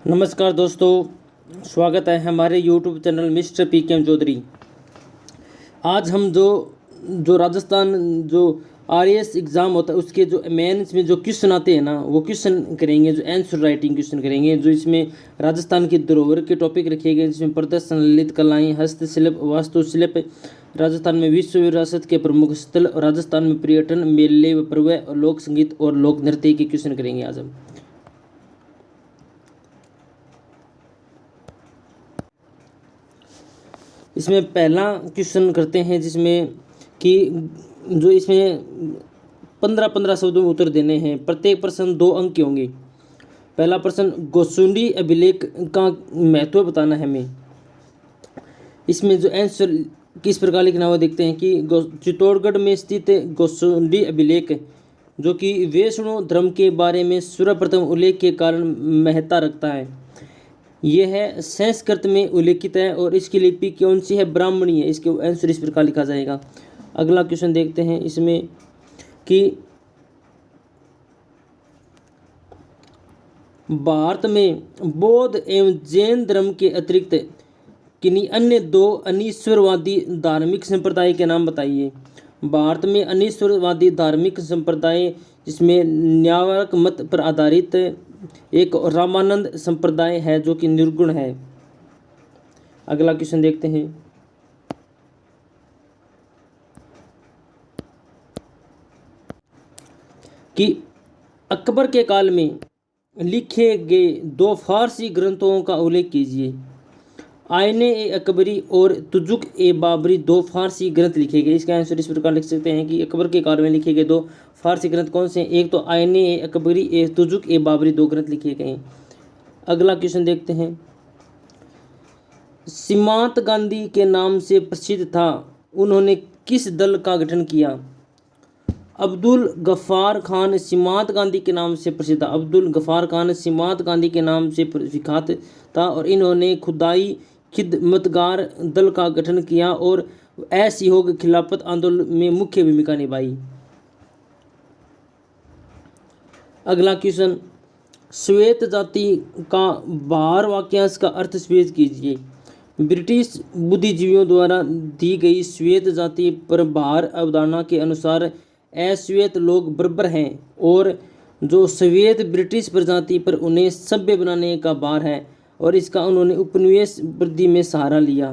नमस्कार दोस्तों, स्वागत है हमारे यूट्यूब चैनल मिस्टर पी के एम चौधरी। आज हम जो राजस्थान जो आरएएस एग्ज़ाम होता है उसके जो मेंस में जो क्वेश्चन आते हैं ना, वो क्वेश्चन करेंगे। जो आंसर राइटिंग क्वेश्चन करेंगे, जो इसमें राजस्थान की धरोहर के टॉपिक रखे गए, जिसमें प्रदर्शन, ललित कलाएँ, हस्तशिल्प, वास्तुशिल्प, राजस्थान में विश्व विरासत के प्रमुख स्थल, राजस्थान में पर्यटन, मेले व पर्व, लोक संगीत और लोक नृत्य के क्वेश्चन करेंगे आज हम। इसमें पहला क्वेश्चन करते हैं, जिसमें कि जो इसमें 15-15 शब्दों में उत्तर देने हैं। प्रत्येक प्रश्न 2 अंक के होंगे। पहला प्रश्न, गोसुंडी अभिलेख का महत्व बताना है हमें। इसमें जो आंसर किस प्रकार लिखना हुआ देखते हैं कि चित्तौड़गढ़ में स्थित गोसुंडी अभिलेख, जो कि वैष्णव धर्म के बारे में सर्वप्रथम उल्लेख के कारण महत्ता रखता है। यह है संस्कृत में उल्लेखित है और इसकी लिपि कौन सी है? ब्राह्मणी है। इसके आंसर इस प्रकार लिखा जाएगा। अगला क्वेश्चन देखते हैं इसमें कि भारत में बौद्ध एवं जैन धर्म के अतिरिक्त किन्हीं अन्य 2 अनीश्वरवादी धार्मिक संप्रदाय के नाम बताइए। भारत में अनीश्वरवादी धार्मिक संप्रदाय, जिसमें न्यायिक मत पर आधारित एक रामानंद संप्रदाय है, जो कि निर्गुण है। अगला क्वेश्चन देखते हैं कि अकबर के काल में लिखे गए 2 फारसी ग्रंथों का उल्लेख कीजिए। आईने ए अकबरी और तुजुक ए बाबरी 2 फारसी ग्रंथ लिखे गए। इसका आंसर इस प्रकार लिख सकते हैं कि अकबर के काल में लिखे गए 2 फारसी ग्रंथ कौन से हैं? एक तो आईने ए अकबरी, ए तुजुक ए बाबरी 2 ग्रंथ लिखे गए हैं। अगला क्वेश्चन देखते हैं, सीमांत गांधी के नाम से प्रसिद्ध था, उन्होंने किस दल का गठन किया? अब्दुल गफ्फार खान सीमांत गांधी के नाम से प्रसिद्ध था। अब्दुल गफ्फार खान सीमांत गांधी के नाम से विख्यात था और इन्होंने खुदाई खिदमतगार दल का गठन किया और असहयोग खिलाफत आंदोलन में मुख्य भूमिका निभाई। अगला क्वेश्चन, श्वेत जाति का बाहर वाक्यांश का अर्थ स्पष्ट कीजिए। ब्रिटिश बुद्धिजीवियों द्वारा दी गई श्वेत जाति पर बाहर अवधारणा के अनुसार अश्वेत लोग बर्बर हैं और जो श्वेत ब्रिटिश प्रजाति पर उन्हें सभ्य बनाने का भार है और इसका उन्होंने उपनिवेश वृद्धि में सहारा लिया।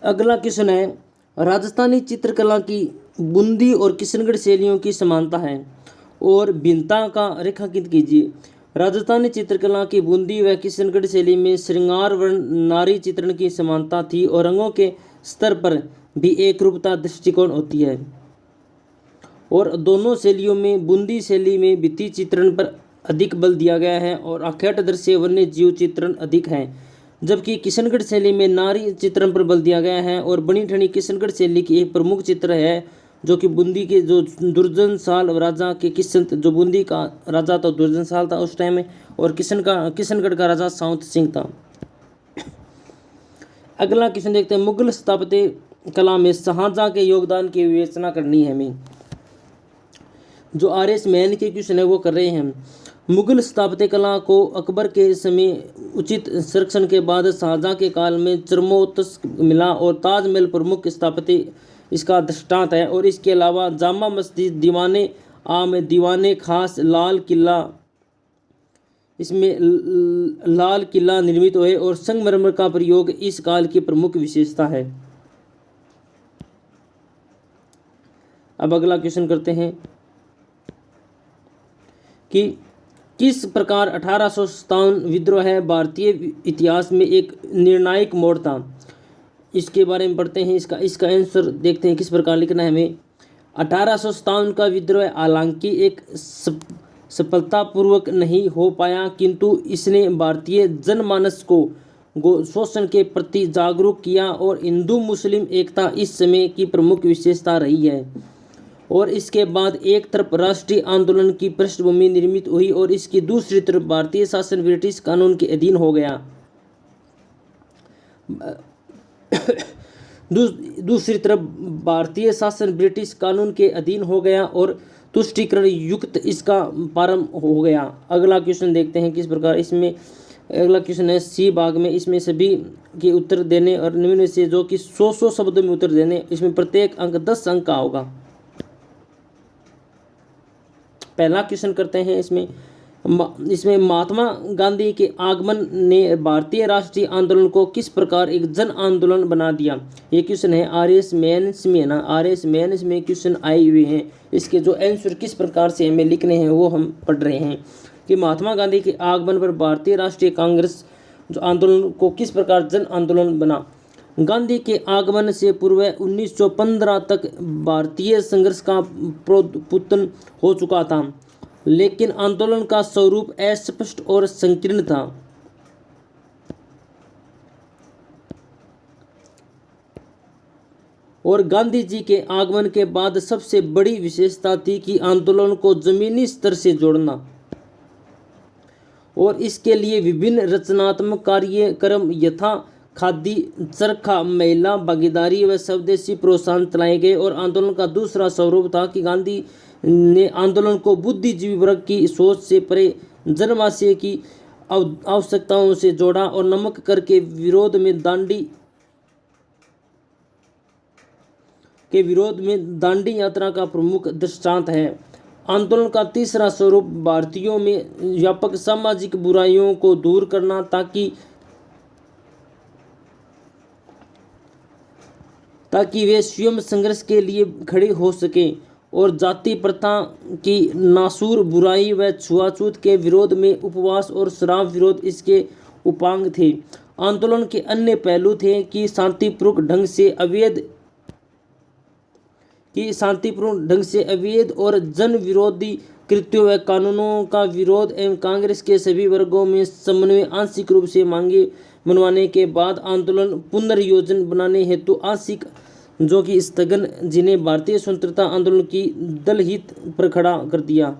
अगला क्वेश्चन है, राजस्थानी चित्रकला की बूंदी और किशनगढ़ शैलियों की समानता है और भिन्नता का रेखांकित कीजिए। राजस्थानी चित्रकला की बूंदी व किशनगढ़ शैली में श्रृंगार वर्ण नारी चित्रण की समानता थी और रंगों के स्तर पर भी एक रूपता दृष्टिकोण होती है। और दोनों शैलियों में बूंदी शैली में भित्ति चित्रण पर अधिक बल दिया गया है और आख्यात दृश्य वन्य जीव चित्रण अधिक है, जबकि किशनगढ़ शैली में नारी चित्रण पर बल दिया गया है। और बनी ठनी किशनगढ़ शैली की एक प्रमुख चित्र है, जो कि बूंदी के जो दुर्जन साल राजा के किशन, जो बूंदी का राजा तो दुर्जन साल था उस टाइम में, और किशनगढ़ का राजा साउंत सिंह था। अगला क्वेश्चन देखते हैं, मुगल स्थापत्य कला में शाहजहां के योगदान की विवेचना करनी है हमें। जो आरएस मैन के क्वेश्चन है वो कर रहे हैं हम। मुगल स्थापत्य कला को अकबर के समय उचित संरक्षण के बाद शाहजहां के काल में चरमोत्कर्ष मिला और ताजमहल प्रमुख स्थापत्य इसका दृष्टांत है। और इसके अलावा जामा मस्जिद, दीवाने आम, दीवाने खास, लाल किला, इसमें लाल किला निर्मित हुए और संगमरमर का प्रयोग इस काल की प्रमुख विशेषता है। अब अगला क्वेश्चन करते हैं कि किस प्रकार 1857 विद्रोह है भारतीय इतिहास में एक निर्णायक मोड़ था। इसके बारे में पढ़ते हैं। इसका आंसर देखते हैं किस प्रकार लिखना है हमें। 1857 का विद्रोह हालांकि एक सफलतापूर्वक नहीं हो पाया, किंतु इसने भारतीय जनमानस को शोषण के प्रति जागरूक किया और हिंदू मुस्लिम एकता इस समय की प्रमुख विशेषता रही है। और इसके बाद एक तरफ राष्ट्रीय आंदोलन की पृष्ठभूमि निर्मित हुई और इसकी दूसरी तरफ भारतीय शासन ब्रिटिश कानून के अधीन हो गया। दूसरी तरफ भारतीय शासन ब्रिटिश कानून के अधीन हो गया और तुष्टीकरण युक्त इसका प्रारंभ हो गया। अगला क्वेश्चन देखते हैं किस प्रकार इसमें। अगला क्वेश्चन है सी भाग में, इसमें सभी के उत्तर देने और निम्न में से जो कि 100 शब्दों में उत्तर देने, इसमें प्रत्येक अंक 10 अंक का होगा। पहला क्वेश्चन करते हैं इसमें महात्मा गांधी के आगमन ने भारतीय राष्ट्रीय आंदोलन को किस प्रकार एक जन आंदोलन बना दिया। ये क्वेश्चन है आरएस मेंस में, ना आरएस मेंस में क्वेश्चन आए हुए हैं। इसके जो आंसर किस प्रकार से हमें लिखने हैं वो हम पढ़ रहे हैं कि महात्मा गांधी के आगमन पर भारतीय राष्ट्रीय कांग्रेस जो आंदोलन को किस प्रकार जन आंदोलन बना। गांधी के आगमन से पूर्व 1915 तक भारतीय संघर्ष का पुतन हो चुका था, लेकिन आंदोलन का स्वरूप अस्पष्ट और संकीर्ण था। और गांधी जी के आगमन के बाद सबसे बड़ी विशेषता थी कि आंदोलन को जमीनी स्तर से जोड़ना और इसके लिए विभिन्न रचनात्मक कार्यक्रम यथा खादी, चरखा, महिला भागीदारी व स्वदेशी प्रोत्साहन चलाए गए। और आंदोलन का दूसरा स्वरूप था कि गांधी ने आंदोलन को बुद्धिजीवी वर्ग की सोच से परे जनमानस की आवश्यकताओं से जोड़ा और नमक कर के विरोध में दांडी यात्रा का प्रमुख दृष्टांत है। आंदोलन का तीसरा स्वरूप भारतीयों में व्यापक सामाजिक बुराइयों को दूर करना ताकि वे स्वयं संघर्ष के लिए खड़े हो सकें और जाति प्रथा की नासूर बुराई व छुआछूत के विरोध में उपवास और शराब विरोध इसके उपांग थे। आंदोलन के अन्य पहलू थे कि शांतिपूर्ण ढंग से अवैध और जन विरोधी कृत्यों व कानूनों का विरोध एवं कांग्रेस के सभी वर्गों में समन्वय आंशिक रूप से मांगे मनवाने के बाद आंदोलन पुनर्योजन बनाने हेतु आंशिक जो कि स्थगन, जिन्हें भारतीय स्वतंत्रता आंदोलन की दलहित पर खड़ा कर दिया।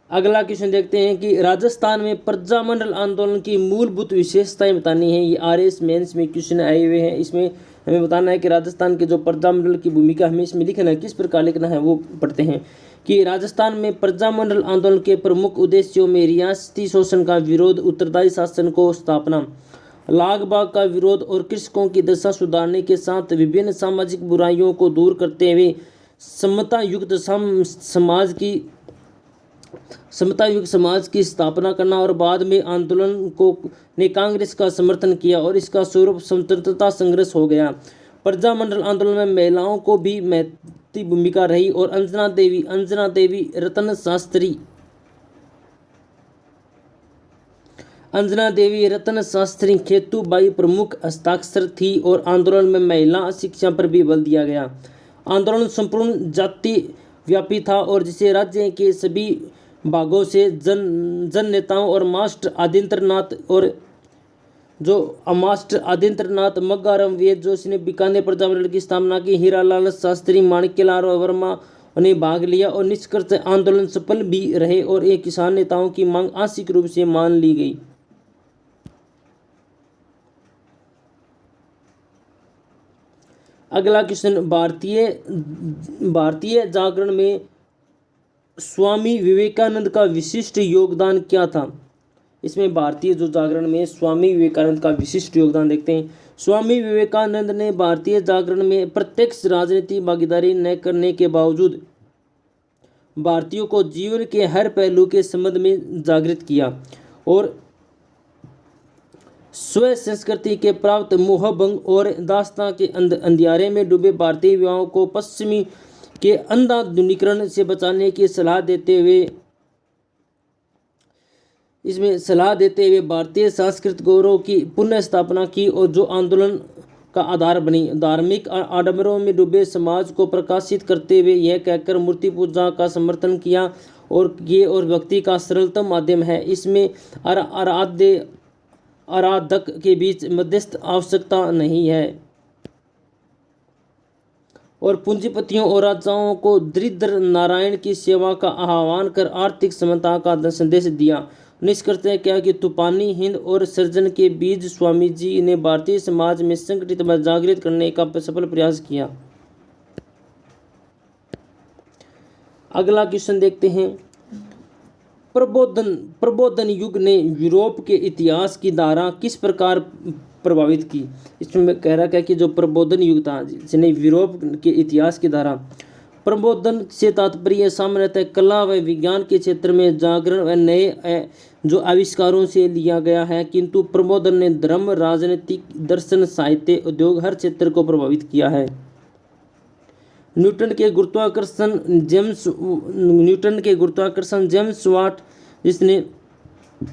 अगला क्वेश्चन देखते हैं कि राजस्थान में प्रजामंडल आंदोलन की मूलभूत विशेषताएं बतानी है। ये आरएस मेंस में क्वेश्चन आए हुए हैं। इसमें हमें बताना है कि राजस्थान के जो प्रजामंडल की भूमिका हमें इसमें लिखना है, किस प्रकार लिखना है वो पढ़ते हैं कि राजस्थान में प्रजामंडल आंदोलन के प्रमुख उद्देश्यों में रियासती शोषण का विरोध, उत्तरदायी शासन को स्थापना, लाग बाग का विरोध और कृषकों की दशा सुधारने के साथ विभिन्न सामाजिक बुराइयों को दूर करते हुए समता युक्त समाज की स्थापना करना। और बाद में आंदोलन को ने कांग्रेस का समर्थन किया और इसका स्वरूप स्वतंत्रता संघर्ष हो गया। प्रजामंडल आंदोलन में महिलाओं को भी महत्वपूर्ण भूमिका रही और अंजना देवी रतन शास्त्री खेतूबाई प्रमुख हस्ताक्षर थी और आंदोलन में महिला शिक्षा पर भी बल दिया गया। आंदोलन संपूर्ण जाति व्यापी था और जिसे राज्य के सभी भागों से जन नेताओं और मास्टर आदित्यनाथ मग्गाराम वेद जोशी ने बीकानेर प्रजामंडल की स्थापना की, हीरालाल शास्त्री, माणिक्यलाल वर्मा ने भाग लिया और निष्कर्ष आंदोलन सफल भी रहे और एक किसान नेताओं की मांग आंशिक रूप से मान ली गई। अगला क्वेश्चन, भारतीय जागरण में स्वामी विवेकानंद का विशिष्ट योगदान क्या था। इसमें भारतीय जो जागरण में स्वामी विवेकानंद का विशिष्ट योगदान देखते हैं। स्वामी विवेकानंद ने भारतीय जागरण में प्रत्यक्ष राजनीतिक भागीदारी न करने के बावजूद भारतीयों को जीवन के हर पहलू के संबंध में जागृत किया और स्व संस्कृति के प्राप्त मोहभंग और दास्तां के अंधियारे में डूबे भारतीय युवाओं को पश्चिमी के अंधाधुनीकरण से बचाने की सलाह देते हुए भारतीय सांस्कृतिक गौरव की पुनः स्थापना की और जो आंदोलन का आधार बनी। धार्मिक आडंबरों में डूबे समाज को प्रकाशित करते हुए यह कहकर मूर्ति पूजा का समर्थन किया और ये और भक्ति का सरलतम माध्यम है, इसमें आराधक के बीच मध्यस्थ आवश्यकता नहीं है। और पूंजीपतियों और राजाओं को दरिद्र नारायण की सेवा का आह्वान कर आर्थिक समता का संदेश दिया। निष्कर्ष क्या कि तूफानी हिंद और सृजन के बीच स्वामी जी ने भारतीय समाज में संगठित व जागृत करने का सफल प्रयास किया। अगला क्वेश्चन देखते हैं। प्रबोधन युग ने यूरोप के इतिहास की धारा किस प्रकार प्रभावित की। इसमें कह रहा है कि जो प्रबोधन युग था जिसने यूरोप के इतिहास की धारा, प्रबोधन से तात्पर्य सामान्यतः कला व विज्ञान के क्षेत्र में जागरण व नए जो आविष्कारों से लिया गया है, किंतु प्रबोधन ने धर्म, राजनीतिक, दर्शन, साहित्य, उद्योग हर क्षेत्र को प्रभावित किया है। न्यूटन के गुरुत्वाकर्षण जेम्स वाट जिसने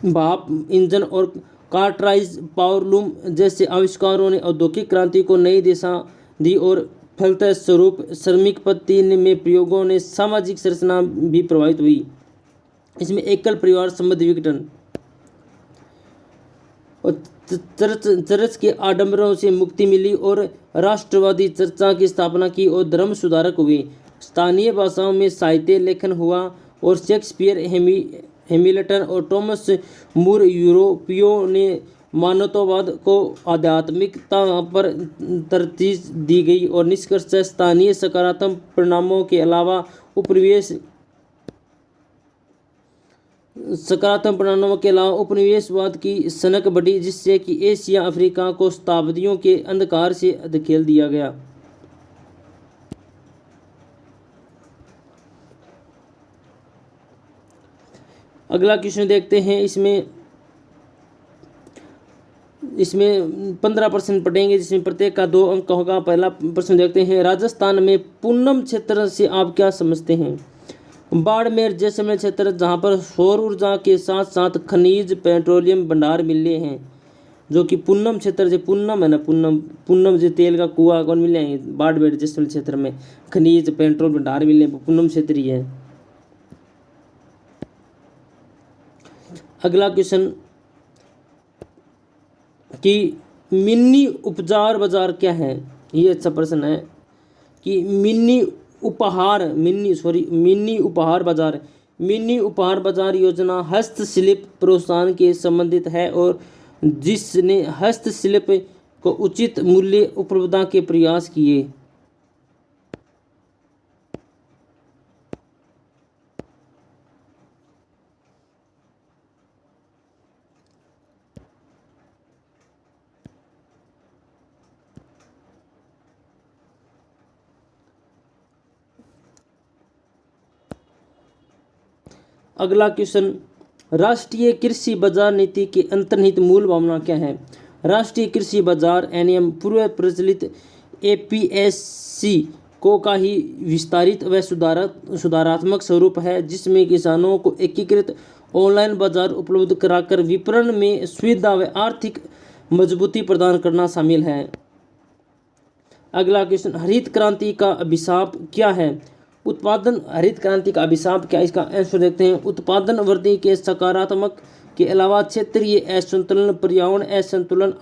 भाप इंजन और कार्टराइज पावरलूम जैसे आविष्कारों ने औद्योगिक क्रांति को नई दिशा दी और फलतः स्वरूप श्रमिक पद्धति में प्रयोगों ने सामाजिक संरचना भी प्रभावित हुई। इसमें एकल परिवार संबंध विघटन और चर्च के आडंबरों से मुक्ति मिली और राष्ट्रवादी चर्चा की स्थापना की और धर्म सुधारक हुए। स्थानीय भाषाओं में साहित्य लेखन हुआ और शेक्सपियर, हैमिल्टन और टॉमस मूर यूरोपियों ने मानवतावाद को आध्यात्मिकता पर तरजीह दी गई और निष्कर्ष स्थानीय सकारात्मक परिणामों के अलावा उपनिवेशवाद की सनक बढ़ी, जिससे कि एशिया अफ्रीका को शताब्दियों के अंधकार से धकेल दिया गया। अगला क्वेश्चन देखते हैं। इसमें 15% पढ़ेंगे जिसमें प्रत्येक का 2 अंक होगा। पहला प्रश्न देखते हैं। राजस्थान में पूनम क्षेत्र से आप क्या समझते हैं। बाड़मेर जैसलमेर क्षेत्र जहां पर सौर ऊर्जा के साथ साथ खनिज पेट्रोलियम भंडार मिले हैं, जो कि पूनम क्षेत्र से पूनम है ना, पूनम से तेल का कुआं कौन मिले हैं। बाड़मेर जैसलमेर क्षेत्र में खनिज पेट्रोल भंडार मिले हैं, पूनम क्षेत्र ही है। अगला क्वेश्चन कि मिनी उपहार बाजार क्या है। ये अच्छा प्रश्न है कि मिनी उपहार बाजार योजना हस्तशिल्प प्रोत्साहन के संबंधित है और जिसने हस्तशिल्प को उचित मूल्य उपलब्धता के प्रयास किए। अगला क्वेश्चन। राष्ट्रीय कृषि बाजार नीति के अंतर्निहित मूल भावना क्या है। राष्ट्रीय कृषि बाजार अधिनियम पूर्व प्रचलित APSC को का ही विस्तारित व सुधारात्मक स्वरूप है, जिसमें किसानों को एकीकृत ऑनलाइन बाजार उपलब्ध कराकर विपणन में सुविधा व आर्थिक मजबूती प्रदान करना शामिल है। अगला क्वेश्चन। हरित क्रांति का अभिशाप क्या है। हरित क्रांति का अभिशाप क्या है, इसका आंसर देखते हैं। उत्पादन वृद्धि के सकारात्मक के अलावा क्षेत्रीय असंतुलन, पर्यावरण असंतुलन,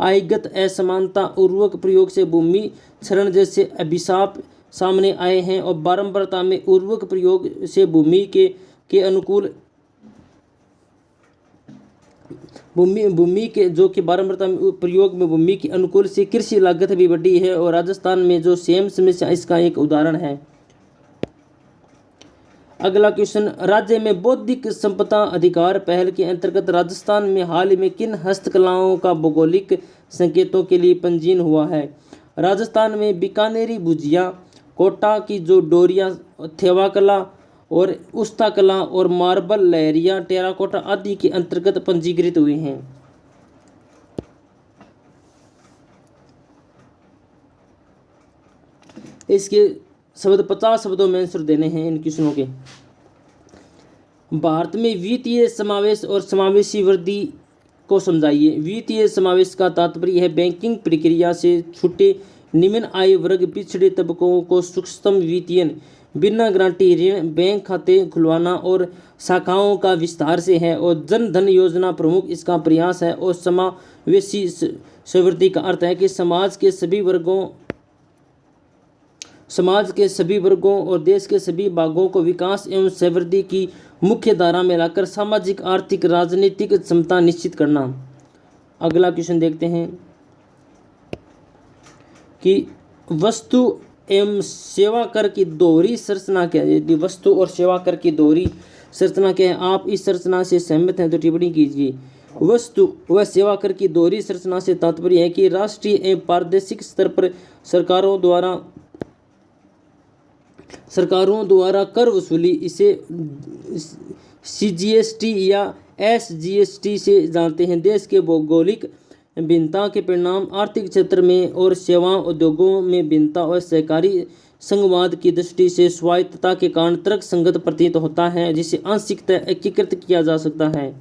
आयगत असमानता, उर्वरक प्रयोग से भूमि क्षरण जैसे अभिशाप सामने आए हैं और बारंबारता में उर्वरक प्रयोग से भूमि के अनुकूल भूमि के जो कि बारंबारता में प्रयोग में भूमि के अनुकूल से कृषि लागत भी बढ़ी है और राजस्थान में जो सेम समस्या इसका एक उदाहरण है। अगला क्वेश्चन। राज्य में बौद्धिक संपदा अधिकार पहल के अंतर्गत राजस्थान में हाल ही में किन हस्तकलाओं का भौगोलिक संकेतों के लिए पंजीयन हुआ है। राजस्थान में बीकानेरी भुजिया, कोटा की जो डोरिया, थेवा कला और उस्ता कला और मार्बल लहरिया टेराकोटा आदि के अंतर्गत पंजीकृत हुए हैं। इसके शब्द 50 शब्दों में आंसर देने हैं इन क्वेश्चनों के। भारत में वित्तीय समावेश और समावेशी वृद्धि को समझाइए। वित्तीय समावेश का तात्पर्य है बैंकिंग प्रक्रिया से छूटे निम्न आय वर्ग, पिछड़े तबकों को सूक्ष्म वित्तीय, बिना गारंटी ऋण, बैंक खाते खुलवाना और शाखाओं का विस्तार से है और जन धन योजना प्रमुख इसका प्रयास है। और समावेशी समृद्धि का अर्थ है कि समाज के सभी वर्गों समाज के सभी वर्गों और देश के सभी भागों को विकास एवं समृद्धि की मुख्य धारा में लाकर सामाजिक, आर्थिक, राजनीतिक समता निश्चित करना। अगला क्वेश्चन देखते हैं कि वस्तु एवं सेवा कर की दोहरी संरचना क्या है। वस्तु और सेवा कर की दोहरी संरचना क्या है? आप इस संरचना से सहमत हैं तो टिप्पणी कीजिए। वस्तु व सेवा कर की दोहरी संरचना से तात्पर्य है कि राष्ट्रीय एवं प्रादेशिक स्तर पर सरकारों द्वारा कर वसूली, इसे CGST या SGST से जानते हैं। देश के भौगोलिक भिन्नता के परिणाम आर्थिक क्षेत्र में और सेवाओं उद्योगों में भिन्नता और सहकारी संघवाद की दृष्टि से स्वायत्तता के कारण तर्क संगत प्रतीत होता है, जिसे आंशिकतः एकीकृत किया जा सकता है।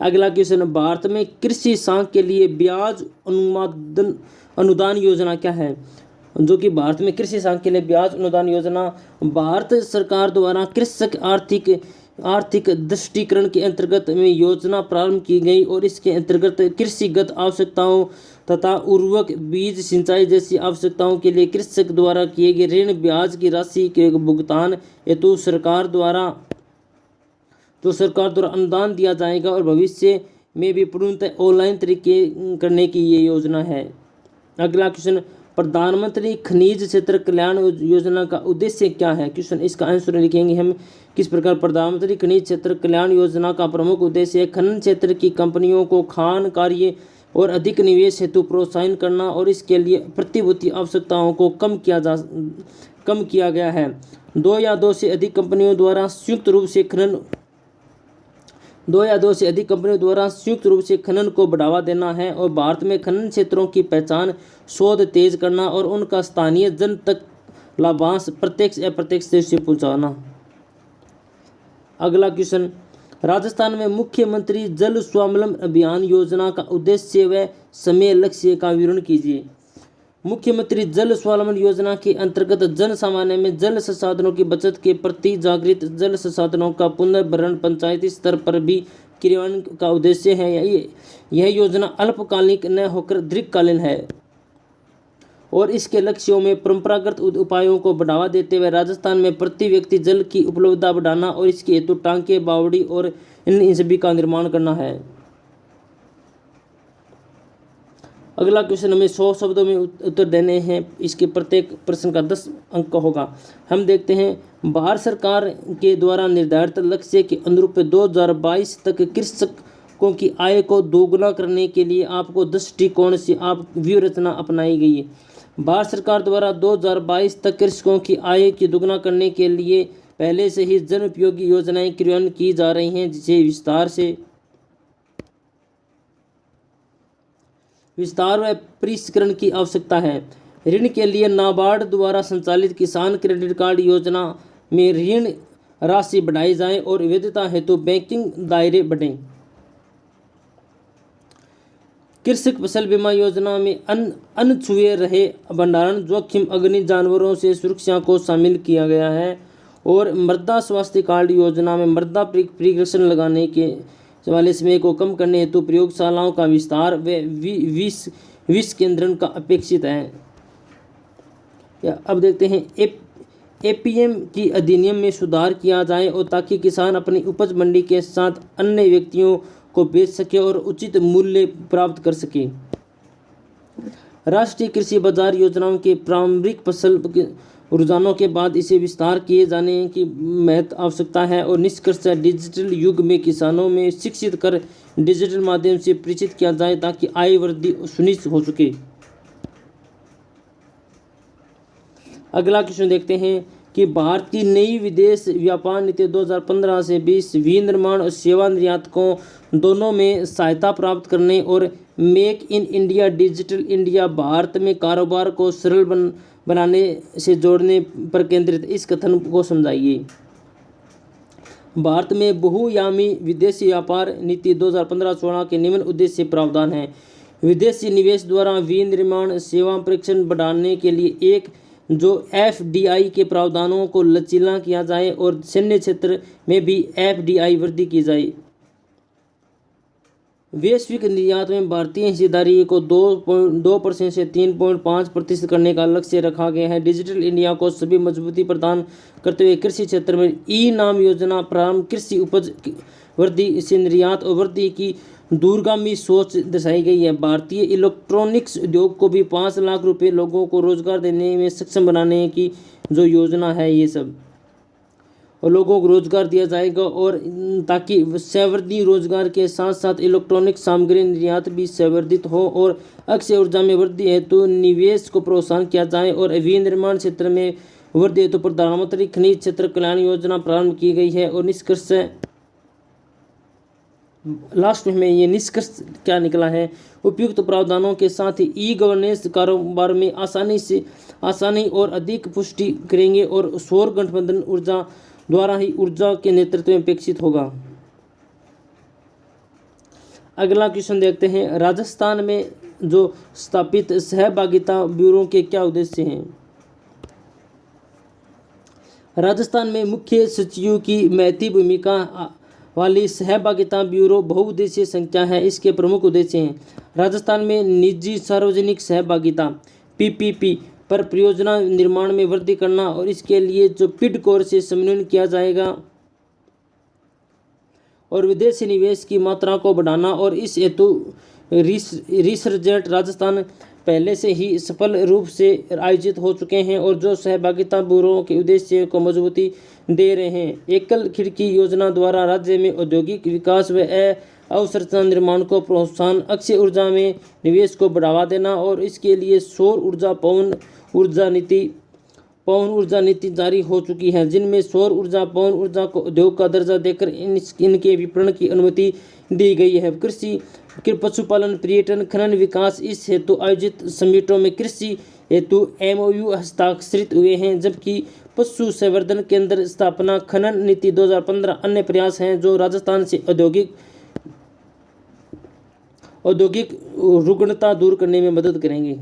अगला क्वेश्चन, भारत में कृषि साख के लिए ब्याज अनुदान योजना क्या है? जो कि भारत में कृषि साख के लिए ब्याज अनुदान योजना भारत सरकार द्वारा कृषक आर्थिक दृष्टिकरण के अंतर्गत में योजना प्रारंभ की गई और इसके अंतर्गत कृषिगत आवश्यकताओं तथा उर्वरक, बीज, सिंचाई जैसी आवश्यकताओं के लिए कृषक द्वारा किए गए ऋण ब्याज की राशि के भुगतान हेतु सरकार द्वारा अनुदान दिया जाएगा और भविष्य में भी पूर्णतः ऑनलाइन तरीके करने की ये योजना है। अगला क्वेश्चन, प्रधानमंत्री खनिज क्षेत्र कल्याण योजना का उद्देश्य क्या है? क्वेश्चन इसका आंसर लिखेंगे हम किस प्रकार। प्रधानमंत्री खनिज क्षेत्र कल्याण योजना का प्रमुख उद्देश्य है खनन क्षेत्र की कंपनियों को खान कार्य और अधिक निवेश हेतु प्रोत्साहन करना और इसके लिए प्रतिभूति आवश्यकताओं को कम किया गया है। 2 या 2 से अधिक कंपनियों द्वारा संयुक्त रूप से खनन को बढ़ावा देना है और भारत में खनन क्षेत्रों की पहचान, शोध तेज करना और उनका स्थानीय जन तक लाभांश प्रत्यक्ष या अप्रत्यक्ष से पहुंचाना। अगला क्वेश्चन, राजस्थान में मुख्यमंत्री जल स्वावलंबन अभियान योजना का उद्देश्य व समय लक्ष्य का विवरण कीजिए। मुख्यमंत्री जल स्वावलंबन योजना के अंतर्गत जन सामान्य में जल संसाधनों की बचत के प्रति जागृत, जल संसाधनों का पुनर्भरण पंचायती स्तर पर भी क्रियान्वयन का उद्देश्य है। यह योजना अल्पकालिक न होकर दीर्घकालीन है और इसके लक्ष्यों में परंपरागत उपायों को बढ़ावा देते हुए राजस्थान में प्रति व्यक्ति जल की उपलब्धता बढ़ाना और इसके हेतु टांके, बावड़ी और इन सभी का निर्माण करना है। अगला क्वेश्चन हमें 100 शब्दों में उत्तर देने हैं। इसके प्रत्येक प्रश्न का 10 अंक होगा। हम देखते हैं, भारत सरकार के द्वारा निर्धारित लक्ष्य के अनुरूप 2022 तक कृषकों की आय को दोगुना करने के लिए आपको दृष्टिकोण से आप व्यूह रचना अपनाई गई है। भारत सरकार द्वारा 2022 तक कृषकों की आय की दोगुना करने के लिए पहले से ही जन उपयोगी योजनाएं क्रियान्वित की जा रही हैं, जिसे विस्तार व परिष्करण की आवश्यकता है। ऋण के लिए नाबार्ड द्वारा संचालित किसान क्रेडिट कार्ड योजना में ऋण राशि बढ़ाई जाए और वैधता हेतु बैंकिंग दायरे बढ़ें। कृषक फसल बीमा योजना में अनछुए रहे भंडारण जोखिम, अग्नि, जानवरों से सुरक्षा को शामिल किया गया है और मृदा स्वास्थ्य कार्ड योजना में मृदा परीक्षण लगाने के वाले समय को कम करने हेतु प्रयोगशालाओं का विस्तार व विष केंद्रण का अपेक्षित है। अब देखते हैं, APM की अधिनियम में सुधार किया जाए और ताकि किसान अपनी उपज मंडी के साथ अन्य व्यक्तियों को बेच सके और उचित मूल्य प्राप्त कर सके। राष्ट्रीय कृषि बाजार योजनाओं के प्रारंभिक फसल रुझानों के बाद इसे विस्तार किए जाने की महत्व आवश्यकता है और निष्कर्ष डिजिटल युग में किसानों में शिक्षित कर डिजिटल माध्यम से परिचित किया जाए ताकि आय वृद्धि सुनिश्चित हो सके। अगला क्वेश्चन देखते हैं कि भारत की नई विदेश व्यापार नीति 2015 से 20 विनिर्माण और सेवा निर्यातकों दोनों में सहायता प्राप्त करने और make in India, digital India, Bharat में कारोबार को सरल बनाने से जोड़ने पर केंद्रित। इस कथन को समझाइए। भारत में बहुआयामी विदेशी व्यापार नीति 2015-16 के निम्न उद्देश्य प्रावधान हैं। विदेशी निवेश द्वारा विनिर्माण सेवा परीक्षण बढ़ाने के लिए जो FDI के प्रावधानों को लचीला किया जाए और सैन्य क्षेत्र में भी FDI वृद्धि की जाए। वैश्विक निर्यात में भारतीय हिस्सेदारी को 2.2% से 3.5% करने का लक्ष्य रखा गया है। डिजिटल इंडिया को सभी मजबूती प्रदान करते हुए कृषि क्षेत्र में ई-नाम योजना प्रारंभ, कृषि उपज वृद्धि से निर्यात और वृद्धि की दूरगामी सोच दर्शाई गई है। भारतीय इलेक्ट्रॉनिक्स उद्योग को भी 5 लाख रुपए लोगों को रोजगार देने में सक्षम बनाने की जो योजना है, ये सब और लोगों को रोजगार दिया जाएगा, और ताकि संवर्धित रोजगार के साथ साथ इलेक्ट्रॉनिक सामग्री निर्यात भी संवर्धित हो और अक्षय ऊर्जा में वृद्धि हेतु निवेश को प्रोत्साहन किया जाए और विनिर्माण क्षेत्र में वृद्धि हेतु प्रधानमंत्री खनिज क्षेत्र कल्याण योजना प्रारंभ की गई है। और निष्कर्ष लास्ट में ये निष्कर्ष क्या निकला है, उपयुक्त प्रावधानों के साथ ही ई गवर्नेंस कारोबार में आसानी और अधिक पुष्टि करेंगे और सौर गठबंधन ऊर्जा द्वारा ही ऊर्जा के नेतृत्व में अपेक्षित होगा। अगला क्वेश्चन देखते हैं, राजस्थान में जो स्थापित सहभागिता ब्यूरो के क्या उद्देश्य हैं। राजस्थान में मुख्य सचिव की महती भूमिका वाली सहभागिता ब्यूरो बहुउद्देशीय संस्था है। इसके प्रमुख उद्देश्य हैं, राजस्थान में निजी सार्वजनिक सहभागिता पीपीपी पर परियोजना निर्माण में वृद्धि करना और इसके लिए जो पिडकोर से समन्वय किया जाएगा और विदेशी निवेश की मात्रा को बढ़ाना, और इस हेतु रिसर्जेंट राजस्थान पहले से ही सफल रूप से आयोजित हो चुके हैं और जो सहभागिता ब्यूरो के उद्देश्य को मजबूती दे रहे हैं। एकल खिड़की योजना द्वारा राज्य में औद्योगिक विकास व अवसंरचना निर्माण को प्रोत्साहन, अक्षय ऊर्जा में निवेश को बढ़ावा देना और इसके लिए सौर ऊर्जा पवन ऊर्जा नीति जारी हो चुकी है, जिनमें सौर ऊर्जा पवन ऊर्जा को उद्योग का दर्जा देकर इनके विपणन की अनुमति दी गई है। कृषि, पशुपालन, पर्यटन, खनन विकास इस हेतु आयोजित समिटों में कृषि हेतु MOU हस्ताक्षरित हुए हैं, जबकि पशु संवर्धन केंद्र स्थापना, खनन नीति 2015 अन्य प्रयास हैं जो राजस्थान से औद्योगिक रुग्णता दूर करने में मदद करेंगे।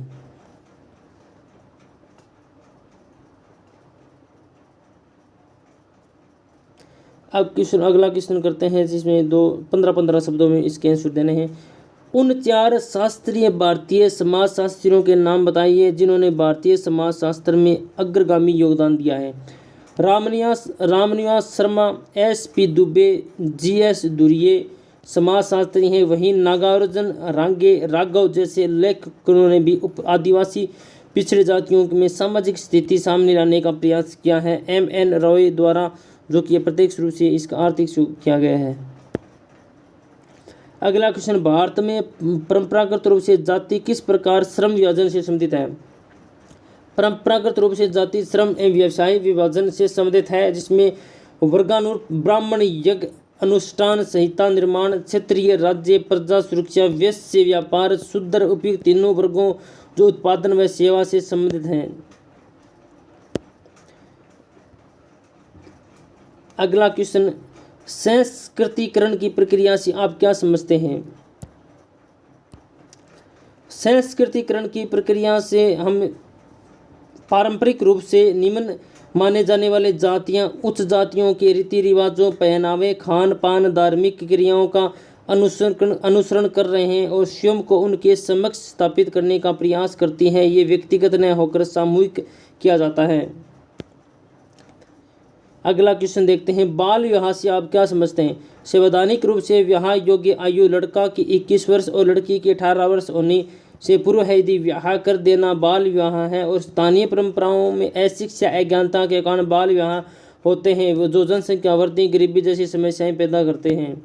अब अगला क्वेश्चन करते हैं, जिसमें 15 शब्दों में इसके आंसर देने हैं। उन 4 शास्त्रीय भारतीय समाजशास्त्रियों के नाम बताइए जिन्होंने भारतीय समाजशास्त्र में अग्रगामी योगदान दिया है। रामनिवास शर्मा, SP दुबे, GS दुरिये समाजशास्त्री हैं। वहीं नागार्जुन राघव जैसे लेखकों ने भी आदिवासी पिछड़े जातियों में सामाजिक स्थिति सामने लाने का प्रयास किया है। MN रॉय द्वारा, जो कि प्रत्यक्ष रूप से इसका आर्थिक शुरू किया गया है। अगला क्वेश्चन, भारत में परंपरागत रूप से जाति किस प्रकार श्रम विभाजन से संबंधित है। परंपरागत रूप से जाति श्रम एवं व्यवसाय विभाजन से संबंधित है, जिसमें वर्गानुरूप ब्राह्मण यज्ञ अनुष्ठान संहिता निर्माण, क्षेत्रीय राज्य प्रजा सुरक्षा, वैश्य व्यापार, शूद्र उपयुक्त तीनों वर्गों जो उत्पादन व सेवा से संबंधित हैं। अगला क्वेश्चन, संस्कृतिकरण की प्रक्रिया से आप क्या समझते हैं। संस्कृतिकरण की प्रक्रिया से हम पारंपरिक रूप से निम्न माने जाने वाले जातियां उच्च जातियों के रीति रिवाजों, पहनावे, खान पान, धार्मिक क्रियाओं का अनुसरण कर रहे हैं और स्वयं को उनके समक्ष स्थापित करने का प्रयास करती हैं। ये व्यक्तिगत न होकर सामूहिक किया जाता है। अगला क्वेश्चन देखते हैं, बाल विवाह से आप क्या समझते हैं। संवैधानिक रूप से विवाह योग्य आयु लड़का की 21 वर्ष और लड़की की 18 वर्ष होने से पूर्व है यदि विवाह कर देना बाल विवाह है, और स्थानीय परंपराओं में अशिक्षा अज्ञानता के कारण बाल विवाह होते हैं वो जो जनसंख्या वृद्धि, गरीबी जैसी समस्याएं पैदा करते हैं।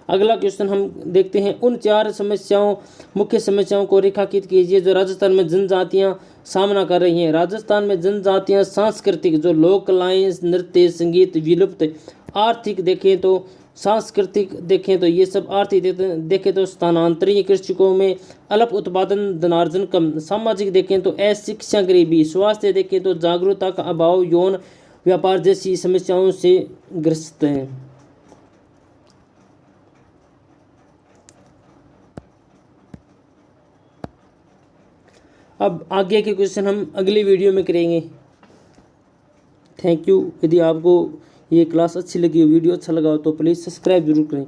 अगला क्वेश्चन हम देखते हैं, उन 4 मुख्य समस्याओं को रेखांकित कीजिए जो राजस्थान में जनजातियां सामना कर रही हैं। राजस्थान में जनजातियां सांस्कृतिक जो लोक कलाएं, नृत्य, संगीत विलुप्त, आर्थिक देखें तो सांस्कृतिक देखें तो ये सब, आर्थिक देखें तो स्थानांतरीय कृषकों में अल्प उत्पादन, धनार्जन कम, सामाजिक देखें तो अशिक्षा, गरीबी, स्वास्थ्य देखें तो जागरूकता का अभाव, यौन व्यापार जैसी समस्याओं से ग्रस्त हैं। अब आगे के क्वेश्चन हम अगली वीडियो में करेंगे। Thank you. यदि आपको ये क्लास अच्छी लगी हो, वीडियो अच्छा लगा हो तो प्लीज़ सब्सक्राइब जरूर करें।